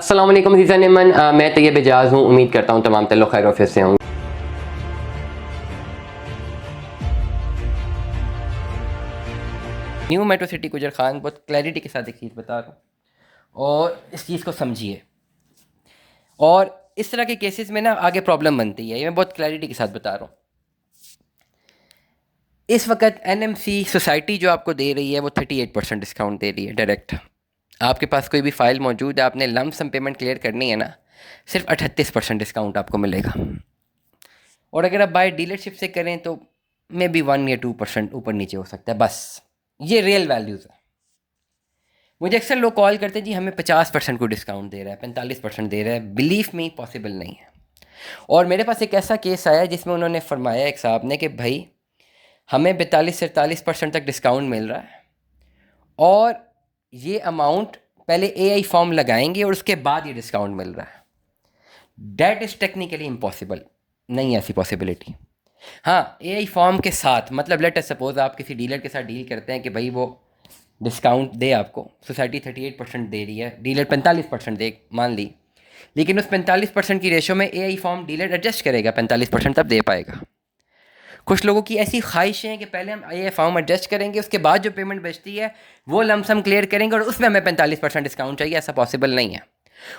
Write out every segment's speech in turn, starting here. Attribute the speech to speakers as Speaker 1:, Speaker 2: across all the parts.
Speaker 1: अस्सलाम वालेकुम जीज़ान इमन, मैं तैयब एजाज़ हूँ। उम्मीद करता हूँ तमाम तल्लुक़ खैर ऑफिस से होंगे। न्यू मेट्रो सिटी गुजर खान बहुत क्लैरिटी के साथ एक चीज़ बता रहा हूँ और इस चीज़ को समझिए। और इस तरह के केसेस में ना आगे प्रॉब्लम बनती है, ये मैं बहुत क्लैरिटी के साथ बता रहा हूँ। इस वक्त एनएमसी सोसाइटी जो आपको दे रही है वो 38% डिस्काउंट दे रही है डायरेक्ट। आपके पास कोई भी फ़ाइल मौजूद है, आपने लम्प सम पेमेंट क्लियर करनी है ना, सिर्फ 38% डिस्काउंट आपको मिलेगा। और अगर आप बाय डीलरशिप से करें तो मे बी 1 या 2% ऊपर नीचे हो सकता है, बस। ये रियल वैल्यूज़ है। मुझे अक्सर लोग कॉल करते हैं जी हमें 50% को डिस्काउंट दे रहा है, 45% दे रहा है। बिलीव मी पॉसिबल नहीं है। और मेरे पास एक ऐसा केस आया जिसमें उन्होंने फरमाया एक साहब ने कि भाई हमें 42 से 43% तक डिस्काउंट मिल रहा है और ये अमाउंट पहले एआई फॉर्म लगाएंगे और उसके बाद ये डिस्काउंट मिल रहा है। डैट इज़ टेक्निकली इम्पॉसिबल, नहीं ऐसी पॉसिबिलिटी। हाँ, एआई फॉर्म के साथ, मतलब लेट अस सपोज आप किसी डीलर के साथ डील करते हैं कि भाई वो डिस्काउंट दे आपको, सोसाइटी 38% दे रही है, डीलर 45% दे मान ली, लेकिन उस 45% की रेशो में एआई फॉर्म डीलर एडजस्ट करेगा, 45% तब दे पाएगा। कुछ लोगों की ऐसी ख्वाहिशें हैं कि पहले हम एआई फॉर्म एडजस्ट करेंगे, उसके बाद जो पेमेंट बचती है वो लमसम क्लियर करेंगे और उसमें हमें 45% डिस्काउंट चाहिए। ऐसा पॉसिबल नहीं है।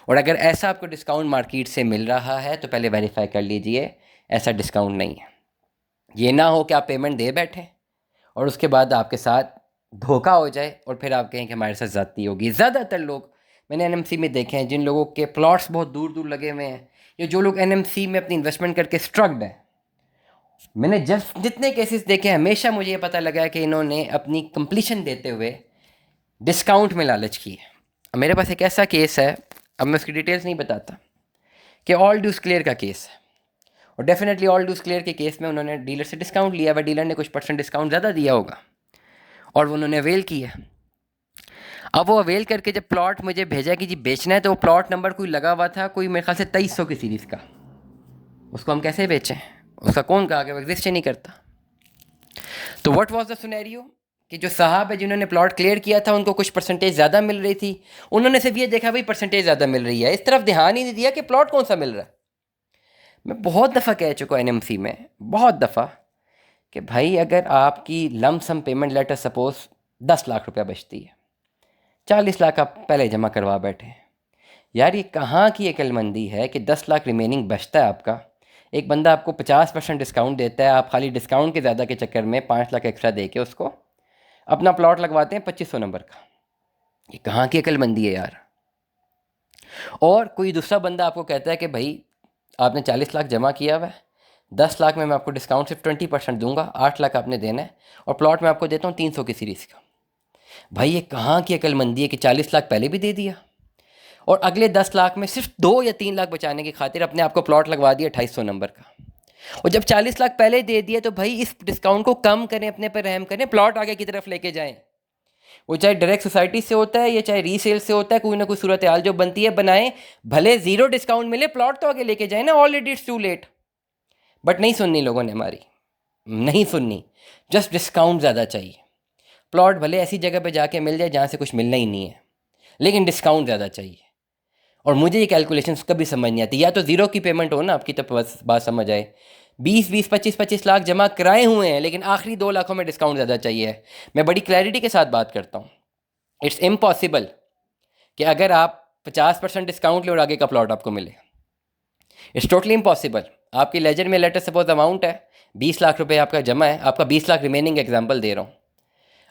Speaker 1: और अगर ऐसा आपको डिस्काउंट मार्केट से मिल रहा है तो पहले वेरीफाई कर लीजिए, ऐसा डिस्काउंट नहीं है। ये ना हो कि आप पेमेंट दे बैठे और उसके बाद आपके साथ धोखा हो जाए और फिर आप कहें कि हमारे साथ ज़्यादती होगी। ज़्यादातर लोग मैंने एनएमसी में देखे हैं जिन लोगों के प्लॉट्स बहुत दूर दूर लगे हुए हैं, या जो लोग एनएमसी में अपनी इन्वेस्टमेंट करके स्ट्रक्ड हैं, मैंने जितने केसेस देखे हमेशा मुझे ये पता लगा कि इन्होंने अपनी कंप्लीशन देते हुए डिस्काउंट में लालच की है। अब मेरे पास एक ऐसा केस है, अब मैं उसकी डिटेल्स नहीं बताता, कि ऑल ड्यूज क्लियर का केस है। और डेफिनेटली ऑल ड्यूज क्लियर के केस में उन्होंने डीलर से डिस्काउंट लिया, वह डीलर ने कुछ परसेंट डिस्काउंट ज़्यादा दिया होगा और वो उन्होंने अवेल किया। अब वो अवेल करके जब प्लॉट मुझे भेजा कि जी बेचना है, तो वो प्लॉट नंबर कोई लगा हुआ था, कोई मेरे ख्याल से 2300 की सीरीज़ का। उसको हम कैसे बेचें? उसका कौन कहा कि वो एग्जिस्ट ही नहीं करता। तो व्हाट वाज द सिनेरियो कि जो साहब है जिन्होंने प्लॉट क्लियर किया था उनको कुछ परसेंटेज ज़्यादा मिल रही थी, उन्होंने सिर्फ ये देखा भाई परसेंटेज ज़्यादा मिल रही है, इस तरफ ध्यान ही नहीं दिया कि प्लॉट कौन सा मिल रहा है। मैं बहुत दफ़ा कह चुका हूँ एनएमसी में, बहुत दफ़ा, कि भाई अगर आपकी लम सम पेमेंट लेटर सपोज 10 लाख रुपया बचती है, 40 लाख आप पहले जमा करवा बैठे, यार ये कहाँ की अक्लमंदी है कि 10 लाख रिमेनिंग बचता है आपका, एक बंदा आपको 50% डिस्काउंट देता है, आप खाली डिस्काउंट के ज़्यादा के चक्कर में 5 लाख एक्स्ट्रा दे के उसको अपना प्लॉट लगवाते हैं 2500 नंबर का। ये कहाँ की अक्लमंदी है यार। और कोई दूसरा बंदा आपको कहता है कि भाई आपने 40 लाख जमा किया हुआ है, 10 लाख में मैं आपको डिस्काउंट सिर्फ 20% दूंगा, 8 लाख आपने देना है और प्लॉट में आपको देता हूँ 300 की सीरीज़ का। भाई ये कहाँ की अक्लमंदी है कि 40 लाख पहले भी दे दिया और अगले 10 लाख में सिर्फ 2 या 3 लाख बचाने की खातिर अपने आप को प्लॉट लगवा दिया 2800 नंबर का। और जब 40 लाख पहले दे दिए तो भाई इस डिस्काउंट को कम करें, अपने पर रहम करें, प्लॉट आगे की तरफ लेके जाएं। वो चाहे डायरेक्ट सोसाइटी से होता है या चाहे रीसेल से होता है, कोई ना कोई सूरत हाल जो बनती है बनाएं, भले ज़ीरो डिस्काउंट मिले, प्लॉट तो आगे लेके जाए ना। Already it's too late. But नहीं सुननी लोगों ने हमारी, नहीं सुननी। जस्ट डिस्काउंट ज़्यादा चाहिए। प्लॉट भले ऐसी जगह पे जाके मिल जाए जहाँ से कुछ मिलना ही नहीं है, लेकिन डिस्काउंट ज़्यादा चाहिए। और मुझे ये कैलकुलेशन कभी समझ नहीं आती। या तो ज़ीरो की पेमेंट हो ना आपकी, तो बस बात समझ आए। 20-20, 25-25 लाख जमा कराए हुए हैं, लेकिन आखिरी 2 लाखों में डिस्काउंट ज़्यादा चाहिए। मैं बड़ी क्लैरिटी के साथ बात करता हूँ। इट्स इम्पॉसिबल कि अगर आप 50% डिस्काउंट ले और आगे का प्लॉट आपको मिले। It's totally impossible. आपकी लेजर में लेटर सपोज अमाउंट है 20 लाख रुपए आपका जमा है, आपका 20 लाख रिमेनिंग, एग्जांपल दे रहा हूँ।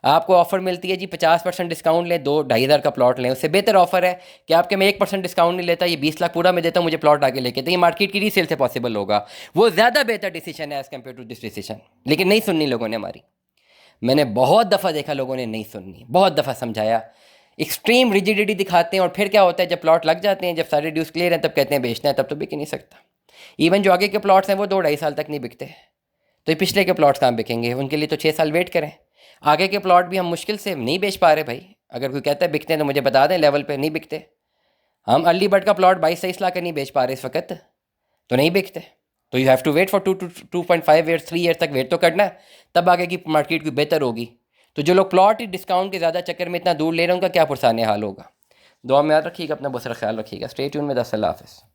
Speaker 1: आपको ऑफर मिलती है जी 50% डिस्काउंट लें, 2-2.5 का प्लॉट लें। उससे बेहतर ऑफर है कि आपके मैं 1% डिस्काउंट नहीं लेता, ये 20 लाख पूरा मैं देता हूँ, मुझे प्लॉट आगे लेके। तो ये मार्केट की रीसेल से पॉसिबल होगा। वो ज़्यादा बेहतर डिसीजन है as compared to this decision. लेकिन नहीं सुननी लोगों ने हमारी। मैंने बहुत दफ़ा देखा लोगों ने नहीं सुननी, बहुत दफ़ा समझाया, एक्सट्रीम रिजिडिटी दिखाते हैं और फिर क्या होता है जब प्लॉट लग जाते हैं, जब सारे ड्यूज क्लियर हैं, तब कहते हैं बेचना है, तब तो बिक ही नहीं सकता। इवन जो आगे के प्लॉट्स हैं वो 2-2.5 साल तक नहीं बिकते, तो ये पिछले के प्लॉट्स कहाँ बिकेंगे? उनके लिए तो 6 साल वेट करें। आगे के प्लॉट भी हम मुश्किल से नहीं बेच पा रहे भाई। अगर कोई कहता है बिकते हैं तो मुझे बता दें, लेवल पे नहीं बिकते। हम अर्ली बर्ड का प्लॉट 22-23 लाख का नहीं बेच पा रहे इस वक्त, तो नहीं बिकते। तो you have to wait for 2.5 years, 3 years तक वेट तो करना है, तब आगे की मार्केट की बेहतर होगी। तो जो लोग प्लॉट ही डिस्काउंट के ज़्यादा चक्कर में इतना दूर ले रहे हैं, उनका क्या पुरसाने हाल होगा। दुआ में याद रखिएगा, अपना बहुत सारा ख्याल रखिएगा। स्टे ट्यून में द। अल्लाह हाफ़िज़।